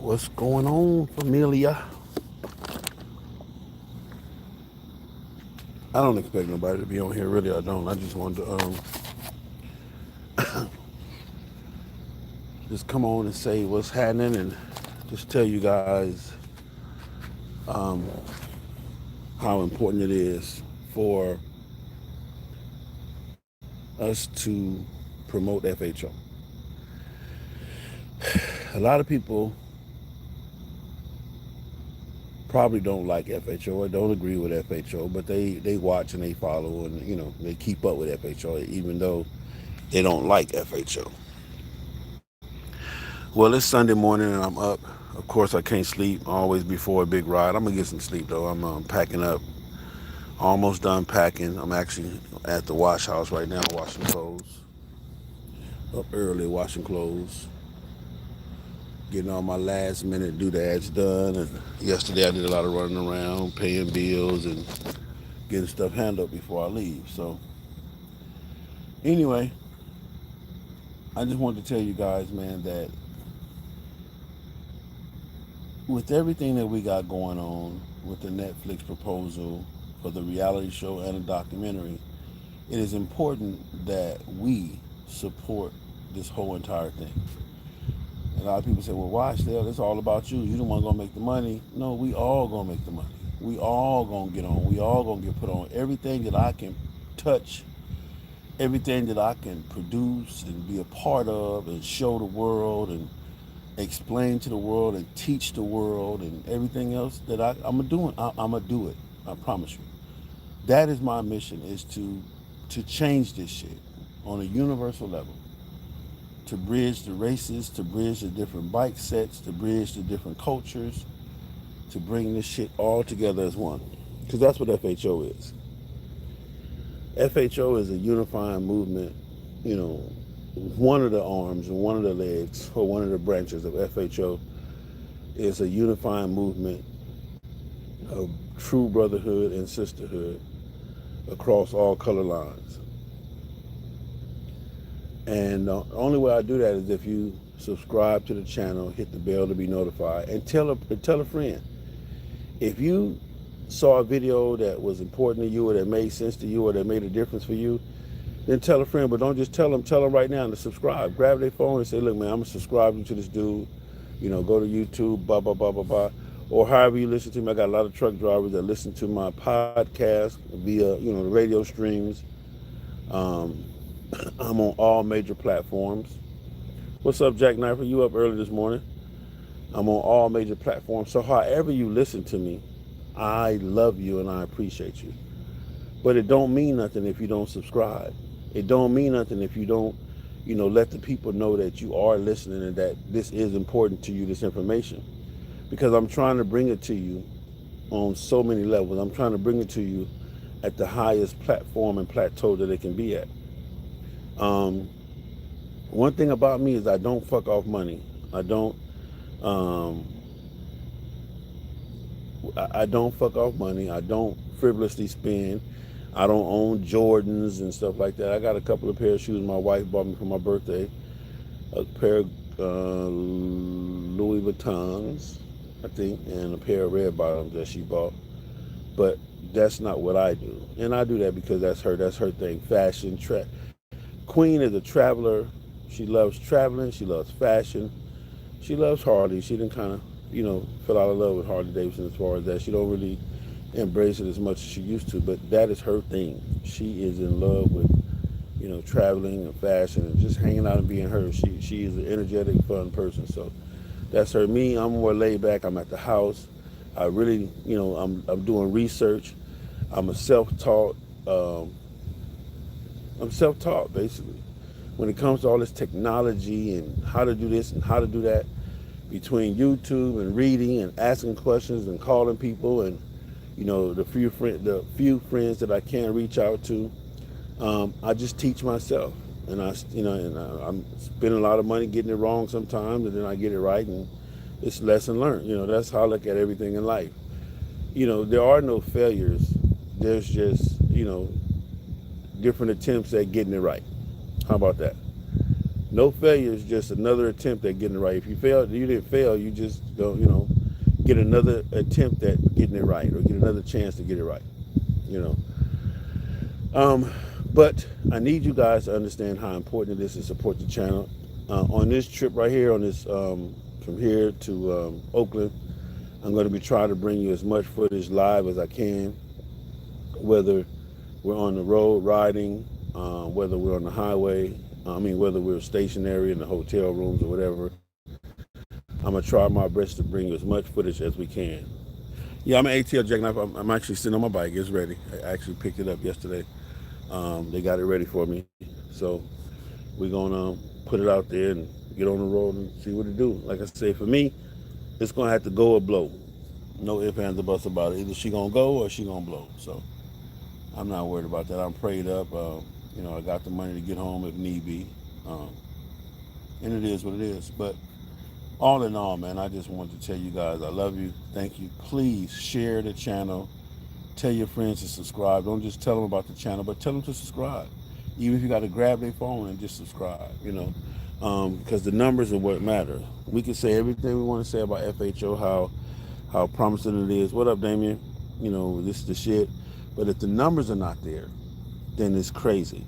What's going on, familia? I don't expect nobody to be on here. Really, I don't. I just wanted to just come on and say what's happening and just tell you guys um, how important it is for us to promote FHO. A lot of people probably don't like FHO or don't agree with FHO, but they watch and they follow and they keep up with FHO even though they don't like FHO. Well, it's Sunday morning and I'm up. Of course, I can't sleep always before a big ride. I'm gonna get some sleep though. I'm packing up, almost done packing. I'm actually at the wash house right now washing clothes. Up early washing clothes, getting all my last minute doodads done. And yesterday I did a lot of running around, paying bills and getting stuff handled before I leave. So anyway, I just wanted to tell you guys, man, that with everything that we got going on with the Netflix proposal for the reality show and a documentary, it is important that we support this whole entire thing. A lot of people say, well, why, Stell? It's all about you. You the one gonna make the money. No, we all gonna make the money. We all gonna get on. We all gonna get put on. Everything that I can touch, everything that I can produce and be a part of and show the world and explain to the world and teach the world and everything else that I'm doing, I'm gonna do it. I promise you. That is my mission: is to change this shit on a universal level, to bridge the races, to bridge the different bike sets, to bridge the different cultures, to bring this shit all together as one. Because that's what FHO is. FHO is a unifying movement, you know, one of the arms and one of the legs or one of the branches of FHO is a unifying movement of true brotherhood and sisterhood across all color lines. And the only way I do that is if you subscribe to the channel, hit the bell to be notified, and tell a friend. If you saw a video that was important to you or that made sense to you or that made a difference for you, then tell a friend. But don't just tell them right now to subscribe. Grab their phone and say, look, man, I'm going to subscribe you to this dude. You know, go to YouTube, blah, blah, blah, blah, blah. Or however you listen to me. I got a lot of truck drivers that listen to my podcast via, the radio streams. Um, I'm on all major platforms. What's up, Jack Knifer? You up early this morning? I'm on all major platforms. So however you listen to me, I love you and I appreciate you. But it don't mean nothing if you don't subscribe. It don't mean nothing if you don't, let the people know that you are listening and that this is important to you, this information. Because I'm trying to bring it to you on so many levels. I'm trying to bring it to you at the highest platform and plateau that it can be at. One thing about me is I don't fuck off money. I don't um, I don't fuck off money. I don't frivolously spend. I don't own Jordans and stuff like that. I got a couple of pair of shoes my wife bought me for my birthday. A pair of Louis Vuittons, I think, and a pair of red bottoms that she bought. But that's not what I do. And I do that because that's her thing. Fashion. Queen is a traveler. She loves traveling. She loves fashion. She loves Harley. She didn't kind of, fell out of love with Harley Davidson as far as that. She don't really embrace it as much as she used to, but that is her thing. She is in love with, traveling and fashion and just hanging out and being her. She is an energetic, fun person. So that's her. Me, I'm more laid back. I'm at the house. I really, I'm doing research. I'm a self-taught. I'm self-taught basically. When it comes to all this technology and how to do this and how to do that, between YouTube and reading and asking questions and calling people and the few friends that I can reach out to, I just teach myself, and I'm spending a lot of money getting it wrong sometimes, and then I get it right, and it's lesson learned. That's how I look at everything in life. There are no failures. There's just different attempts at getting it right. How about that? No failure is just another attempt at getting it right. If you failed, you didn't fail. You just don't, get another attempt at getting it right, or get another chance to get it right. You know. Um, but I need you guys to understand how important it is to support the channel. On this trip right here, on this from here to Oakland, I'm going to be trying to bring you as much footage live as I can, whether we're on the road riding, whether we're on the highway, whether we're stationary in the hotel rooms or whatever. I'm going to try my best to bring you as much footage as we can. Yeah, I'm an ATL Jackknife. I'm actually sitting on my bike. It's ready. I actually picked it up yesterday. They got it ready for me. So we're going to put it out there and get on the road and see what it do. Like I say, for me, it's going to have to go or blow. No ifs, ands, or buts about it. Either she going to go or she going to blow. So I'm not worried about that. I'm prayed up. I got the money to get home if need be. Um, and it is what it is. But all in all, man, I just wanted to tell you guys I love you. Thank you. Please share the channel. Tell your friends to subscribe. Don't just tell them about the channel, but tell them to subscribe. Even if you got to grab their phone and just subscribe, because the numbers are what matter. We can say everything we want to say about FHO, how promising it is. What up, Damian? This is the shit. But if the numbers are not there, then it's crazy.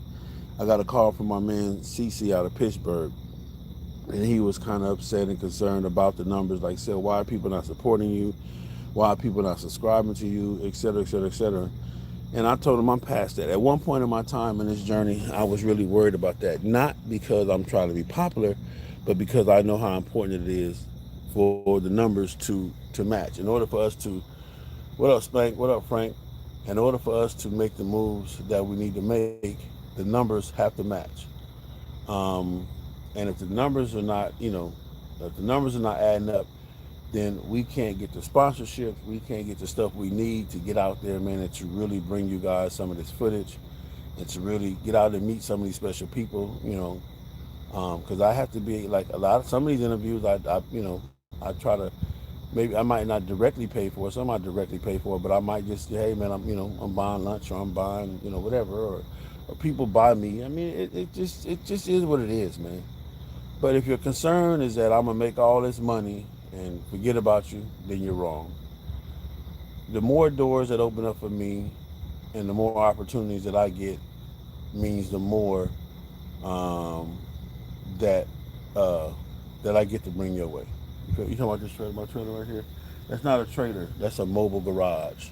I got a call from my man CC out of Pittsburgh, and he was kind of upset and concerned about the numbers. Like, said, why are people not supporting you? Why are people not subscribing to you, et cetera, et cetera, et cetera. And I told him I'm past that. At one point in my time in this journey, I was really worried about that. Not because I'm trying to be popular, but because I know how important it is for the numbers to match. In order for us to, what up, Spank? What up, Frank? In order for us to make the moves that we need to make, the numbers have to match. Um, and if the numbers are not, if the numbers are not adding up, then we can't get the sponsorships. We can't get the stuff we need to get out there, man, and to really bring you guys some of this footage and to really get out and meet some of these special people, because I have to be like some of these interviews, I try to, maybe I might not directly pay for it. Some I directly pay for it, but I might just say, hey, man, I'm buying lunch, or I'm buying, whatever, or people buy me. I mean, it just is what it is, man. But if your concern is that I'm gonna make all this money and forget about you, then you're wrong. The more doors that open up for me and the more opportunities that I get means the more um, that uh, that I get to bring your way. You talking about this trailer, my trailer right here? That's not a trailer. That's a mobile garage.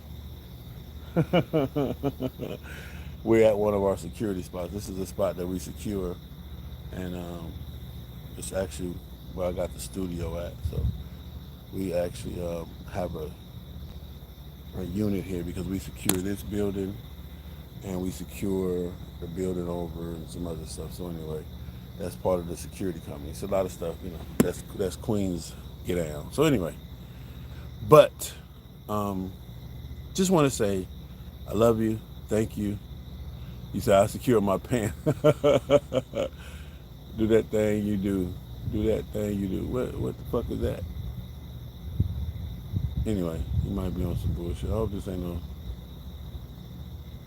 We're at one of our security spots. This is a spot that we secure, and it's actually where I got the studio at. So we actually have a unit here because we secure this building and we secure the building over and some other stuff. So anyway, that's part of the security company. It's a lot of stuff, that's Queens get down. So anyway, but just want to say I love you. Thank you. You said I secure my pants. Do that thing you do. Do that thing you do. What the fuck is that? Anyway, you might be on some bullshit. I hope this ain't no.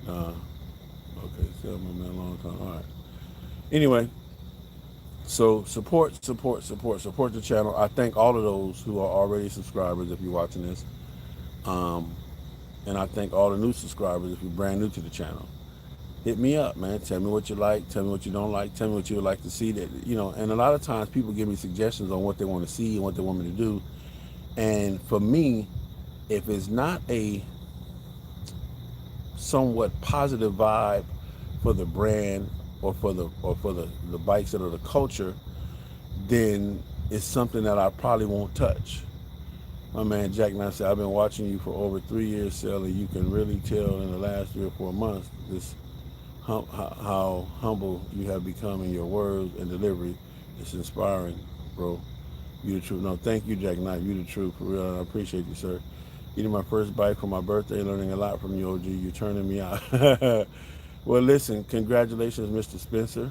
Okay, sell my man a long time. All right. Anyway, so support the channel. I thank all of those who are already subscribers if you're watching this, and I thank all the new subscribers if you're brand new to the channel. Hit me up, man. Tell me what you like. Tell me what you don't like. Tell me what you would like to see. That and a lot of times people give me suggestions on what they want to see and what they want me to do. And for me, if it's not a somewhat positive vibe for the brand or for the bikes that are the culture, then it's something that I probably won't touch. My man Jack Knight said, I've been watching you for over 3 years, Sally. You can really tell in the last 3 or 4 months how humble you have become in your words and delivery. It's inspiring, bro. You the truth. No, thank you, Jack Knight. You the truth, for real. I appreciate you, sir. Getting my first bike for my birthday, learning a lot from you, OG. You're turning me out. Well, listen, congratulations, Mr. Spencer,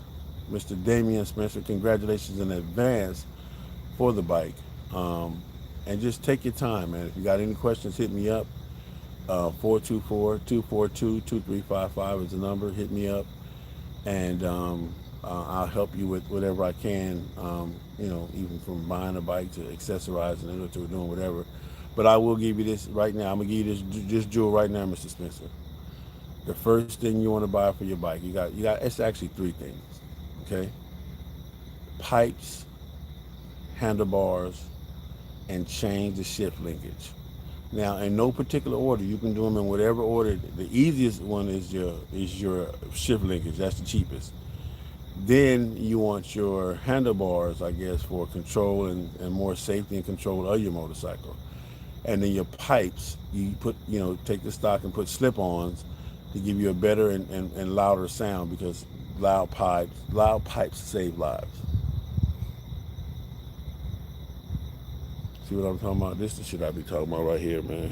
Mr. Damian Spencer. Congratulations in advance for the bike. And just take your time, man. If you got any questions, hit me up. 424-242-2355 is the number. Hit me up. And I'll help you with whatever I can, even from buying a bike to accessorizing it to doing whatever. But I will give you this right now. I'm gonna give you this jewel right now, Mr. Spencer. The first thing you want to buy for your bike, you got. It's actually three things. Okay, pipes, handlebars, and change the shift linkage. Now, in no particular order, you can do them in whatever order. The easiest one is your shift linkage. That's the cheapest. Then you want your handlebars, I guess, for control and more safety and control of your motorcycle. And then your pipes, take the stock and put slip-ons to give you a better and louder sound, because loud pipes save lives. See what I'm talking about? This is the shit I be talking about right here, man.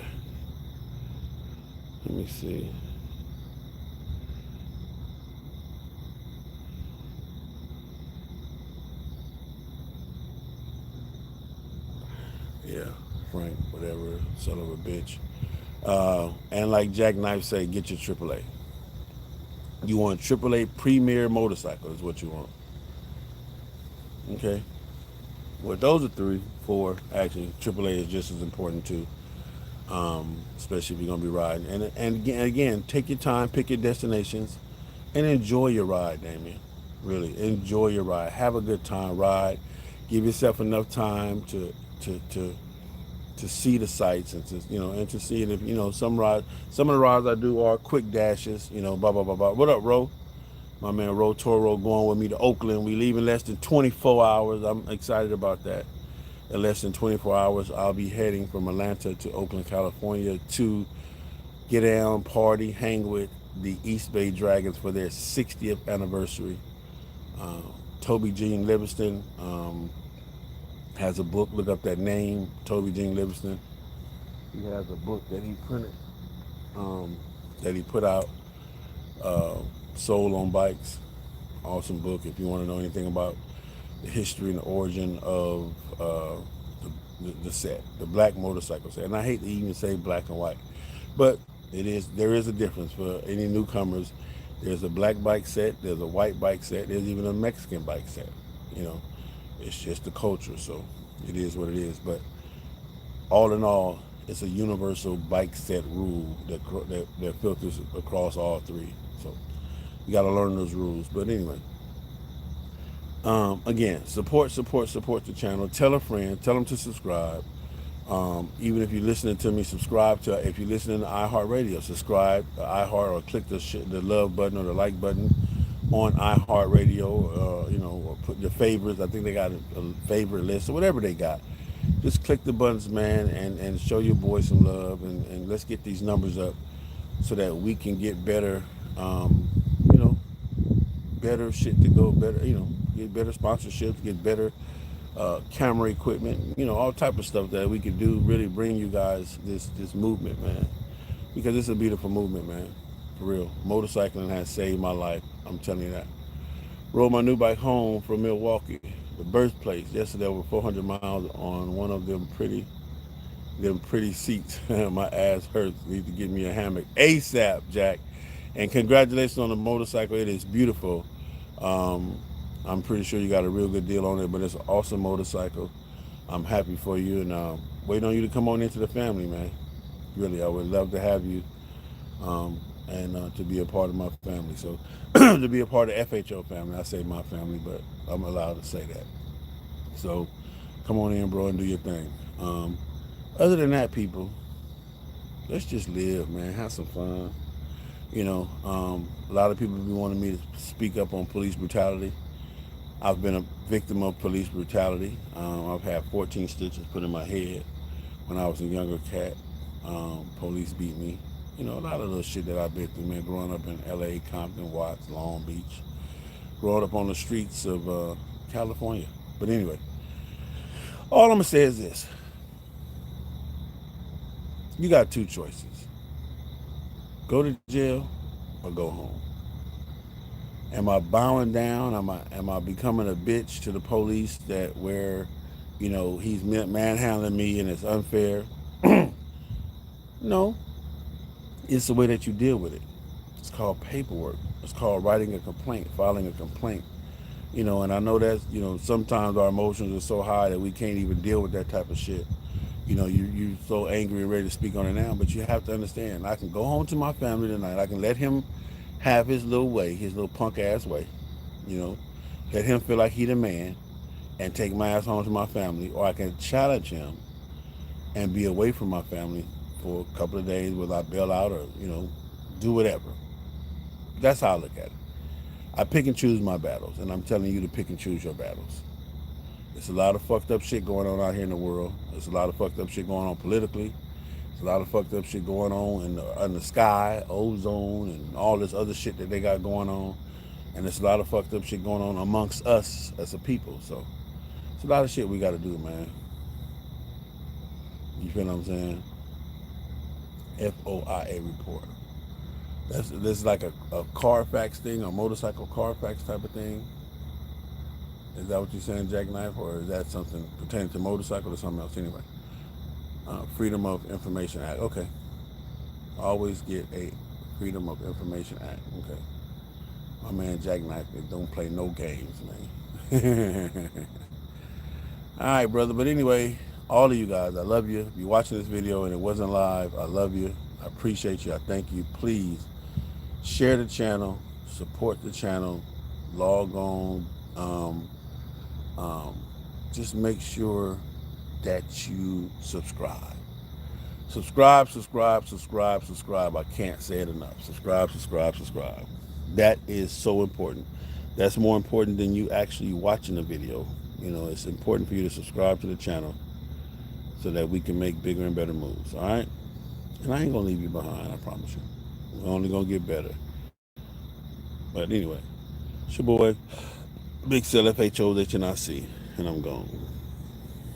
Let me see. Yeah, Frank, whatever, son of a bitch. And like Jackknife say, get your AAA. You want AAA Premier motorcycle is what you want. Okay. Well, those are three, four. Actually, AAA is just as important too, especially if you're gonna be riding. And again, take your time, pick your destinations, and enjoy your ride, Damian. Really enjoy your ride. Have a good time. Ride. Give yourself enough time to to to see the sights and to see it. If some of the rides I do are quick dashes. Blah blah blah blah. What up, Ro? My man Ro Toro going with me to Oakland. We leave in less than 24 hours. I'm excited about that. In less than 24 hours, I'll be heading from Atlanta to Oakland, California to get down, party, hang with the East Bay Dragons for their 60th anniversary. Toby Jean Livingston has a book. Look up that name, Toby Jean Livingston. He has a book that he printed, that he put out, uh, Soul on Bikes. Awesome book if you want to know anything about the history and the origin of the set, the black motorcycle set. And I hate to even say black and white, but there is a difference for any newcomers. There's a black bike set, there's a white bike set, there's even a Mexican bike set. You know, it's just the culture, so it is what it is. But all in all, it's a universal bike set rule that filters across all three. So you got to learn those rules. But anyway, again, support the channel. Tell a friend, tell them to subscribe. Even if you're listening to me, subscribe to. If you're listening to iHeartRadio, subscribe to iHeart or click the love button or the like button on iHeartRadio. Or put your favorites. I think they got a favorite list or whatever they got. Just click the buttons, man, and show your boy some love, and let's get these numbers up so that we can get better, you know, better shit to go better, get better sponsorships, get better camera equipment, all type of stuff that we could do. Really bring you guys this movement, man, because it's a beautiful movement, man. For real, motorcycling has saved my life. I'm telling you that. Rode my new bike home from Milwaukee, the birthplace, yesterday over 400 miles on one of them pretty seats. My ass hurts. Need to give me a hammock ASAP, Jack. And congratulations on the motorcycle. It is beautiful. Um, I'm pretty sure you got a real good deal on it, but it's an awesome motorcycle. I'm happy for you, and waiting on you to come on into the family, man. Really, I would love to have you, and to be a part of my family. So to be a part of FHO family, I say my family, but I'm allowed to say that. So come on in, bro, and do your thing. Other than that, people, let's just live, man. Have some fun. A lot of people be wanting me to speak up on police brutality. I've been a victim of police brutality. I've had 14 stitches put in my head when I was a younger cat. Police beat me. A lot of little shit that I've been through, man. Growing up in LA, Compton, Watts, Long Beach. Growing up on the streets of California. But anyway, all I'm going to say is this. You got two choices. Go to jail or go home. Am I bowing down? Am I becoming a bitch to the police that where, he's manhandling me and it's unfair? No. It's the way that you deal with it. It's called paperwork. It's called writing a complaint, filing a complaint. And I know that, sometimes our emotions are so high that we can't even deal with that type of shit. You're so angry and ready to speak on it now, but you have to understand, I can go home to my family tonight. I can let him have his little way, his little punk ass way, you know, let him feel like he the man and take my ass home to my family, or I can challenge him and be away from my family for a couple of days whether I bail out or, do whatever. That's how I look at it. I pick and choose my battles, and I'm telling you to pick and choose your battles. There's a lot of fucked up shit going on out here in the world. There's a lot of fucked up shit going on politically. There's a lot of fucked up shit going on in the sky, ozone, and all this other shit that they got going on. And there's a lot of fucked up shit going on amongst us as a people. So it's a lot of shit we got to do, man. You feel what I'm saying? FOIA report. This is like a Carfax thing, a motorcycle Carfax type of thing. Is that what you're saying, Jackknife, or is that something pertaining to motorcycle or something else? Anyway, Freedom of Information Act. Okay, always get a Freedom of Information Act. Okay, my man Jackknife don't play no games, man. All right, brother. But anyway, all of you guys, I love you. If you're watching this video and it wasn't live, I love you. I appreciate you. I thank you. Please share the channel, support the channel, log on. Just make sure that you subscribe. Subscribe, subscribe, subscribe, subscribe. I can't say it enough. Subscribe, subscribe, subscribe. That is so important. That's more important than you actually watching the video. It's important for you to subscribe to the channel so that we can make bigger and better moves. All right? And I ain't going to leave you behind, I promise you. We're only going to get better. But anyway, it's your boy, Big CLFHO that you not see. And I'm gone.